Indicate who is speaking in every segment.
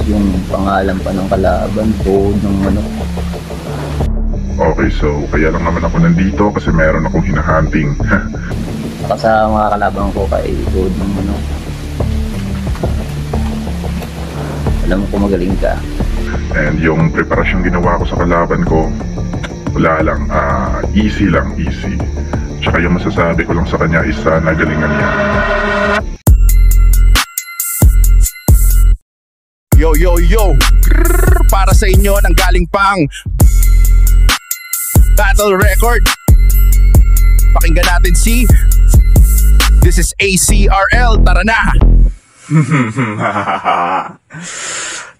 Speaker 1: yung pangalan pa ng kalaban ko ng ano.
Speaker 2: Okay, so kaya lang naman ako nandito kasi meron akong hinahunting.
Speaker 1: Saka sa mga kalaban ko kay Toad ng ano. Alam ko magaling ka.
Speaker 2: And yung preparasyon ginawa ko sa kalaban ko, wala lang, easy lang, easy. Tsaka yung masasabi ko lang sa kanya is nagalingan niya.
Speaker 3: Yo, yo, yo! Grrr, para sa inyo nang galing pang Battle Record. Pakinggan natin si This is ACRL, tara na!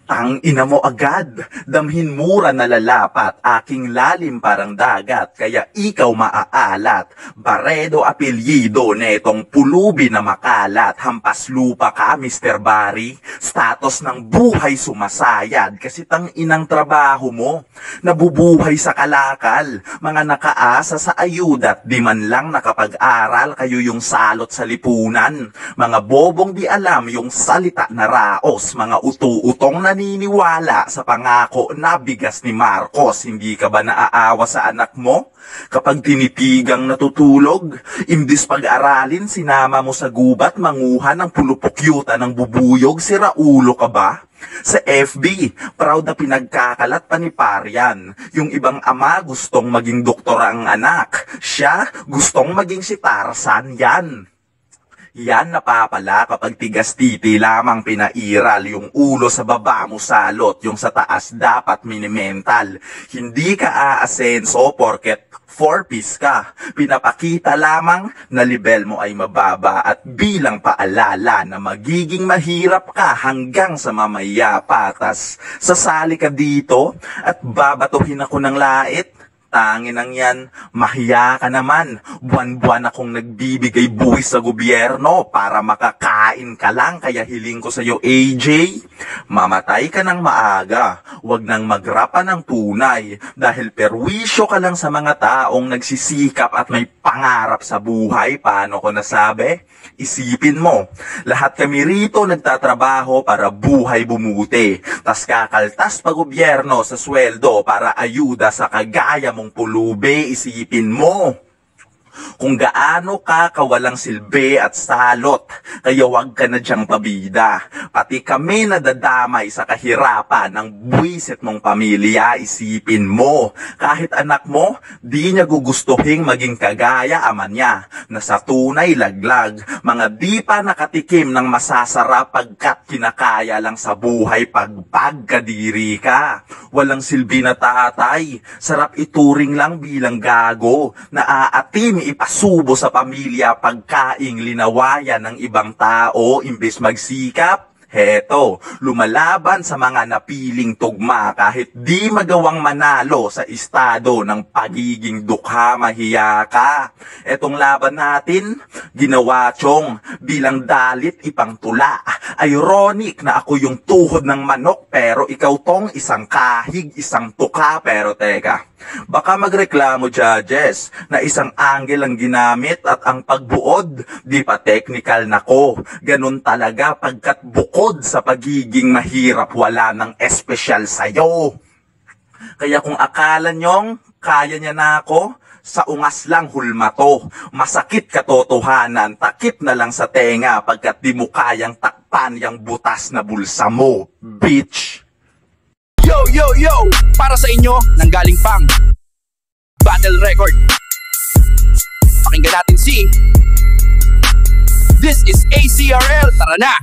Speaker 3: Ang ina mo agad, damhin mura na lalapat, aking lalim parang dagat, kaya ikaw maaalat. Baredo apelyido netong pulubi na makalat, hampas lupa ka Mr. Barry, status ng buhay sumasayad, kasi tang inang trabaho mo, nabubuhay sa kalakal, mga nakaasa sa ayuda't di man lang nakapag-aral, kayo yung salot sa lipunan, mga bobong di alam yung salita na raos, mga utu-utong naniniwala sa pangako na bigas ni Marcos. Hindi ka ba naaawa sa anak mo? Kapag tinitigang natutulog, imbis pag-aralin, sinama mo sa gubat, manguha ng pulupukyuta ng bubuyog, si Raulo ka ba? Sa FB, proud na pinagkakalat pa ni Parian. Yung ibang ama gustong maging doktor ang anak. Siya gustong maging si Tarzan, yan. Yan napapala kapag tigas-titi lamang pinairal, yung ulo sa baba mo salot, yung sa taas dapat minimental. Hindi ka aasenso porket 4-piece ka. Pinapakita lamang na level mo ay mababa at bilang paalala na magiging mahirap ka hanggang sa mamaya patas. Sasali ka dito at babatuhin ako ng lait. Tangin ang yan, mahiya ka naman. Buwan-buwan akong nagbibigay buwis sa gobyerno para makakain ka lang, kaya hiling ko sa'yo AJ, mamatay ka ng maaga, wag nang magrapa ng tunay, dahil perwisyo ka lang sa mga taong nagsisikap at may pangarap sa buhay. Paano ko nasabi? Isipin mo, lahat kami rito nagtatrabaho para buhay bumuti, tas kakaltas pa gobyerno sa sweldo para ayuda sa kagaya mong pulubi. Isipin mo kung gaano ka kawalang silbi at salot, kaya wag ka na diyang pabida. Pati kami nadadamay sa kahirapan ng buwisit mong pamilya. Isipin mo, kahit anak mo, di niya gugustuhin maging kagaya ama niya, na sa tunay laglag, mga di pa nakatikim ng masasarap pagkat kinakaya lang sa buhay pag pagkadiri ka. Walang silbi na tatay, sarap ituring lang bilang gago, naaatim ipasubo sa pamilya pagkaing linawayan ng ibang tao imbes magsikap. Heto, lumalaban sa mga napiling tugma kahit di magawang manalo sa estado ng pagiging dukha, mahiya ka. Etong laban natin, ginawa tiyong bilang dalit ipang tula. Ironic na ako yung tuhod ng manok pero ikaw tong isang kahig, isang tuka. Pero teka, baka magreklamo judges na isang angle ang ginamit at ang pagbuod di pa technical. Nako, ganun talaga pagkat bukod sa pagiging mahirap wala ng espesyal sa'yo. Kaya kung akala nyong kaya niya na ako, sa ungas lang hulmato. Masakit katotohanan, takip na lang sa tenga pagkat di mo kayang takpan yung butas na bulsa mo, bitch. Yo, yo, yo! Para sa inyo, nanggaling pang Battle Record. Pakinggan natin si This is ACRL, tara na!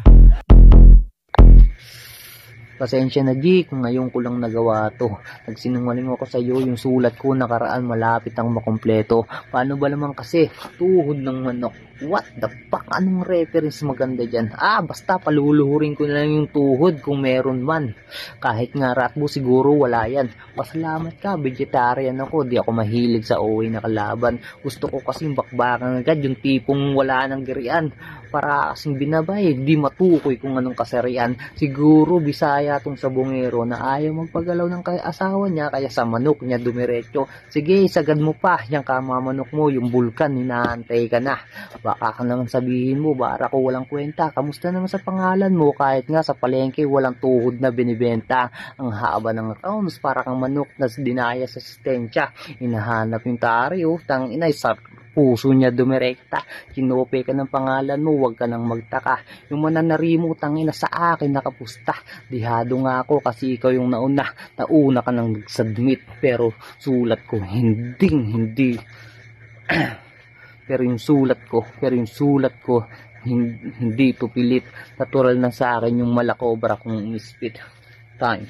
Speaker 1: Pasensya na G kung ngayon ko lang nagawa to. Nagsinungaling ako sa iyo, yung sulat ko nakaraan malapit ang makumpleto. Paano ba naman kasi tuhod ng manok? What the fuck? Anong reference maganda dyan? Basta paluluhurin ko na lang yung tuhod kung meron man. Kahit nga ratbo siguro wala yan. Pasalamat ka, vegetarian ako. Di ako mahilig sa OA na kalaban. Gusto ko kasing bakbakan agad, yung tipong wala nang girian. para kasing binabay, di matukoy kung anong kasarian. Siguro Bisaya tong sabongero na ayaw magpagalaw ng asawa niya, kaya sa manok niya dumiretso. Sige, sagad mo pa, yung kamamanok mo, yung bulkan, hinaantay ka na. Baka ka naman sabihin mo, bara ko walang kwenta, kamusta naman sa pangalan mo, kahit nga sa palengke walang tuhod na binibenta. Ang haba ng accounts, para kang manok na dinaya sa asistensya. Hinahanap yung tari, tang inay, sa puso niya dumirekta. Kinope ka ng pangalan mo, wag ka nang magtaka. Yung mananarimo, tangina sa akin nakapusta. Dihado nga ako kasi ikaw yung nauna ka nang nag-submit, pero sulat ko hindi pero yung sulat ko hindi ito pilit. Natural na sa akin yung malakobra kong umispit. Time.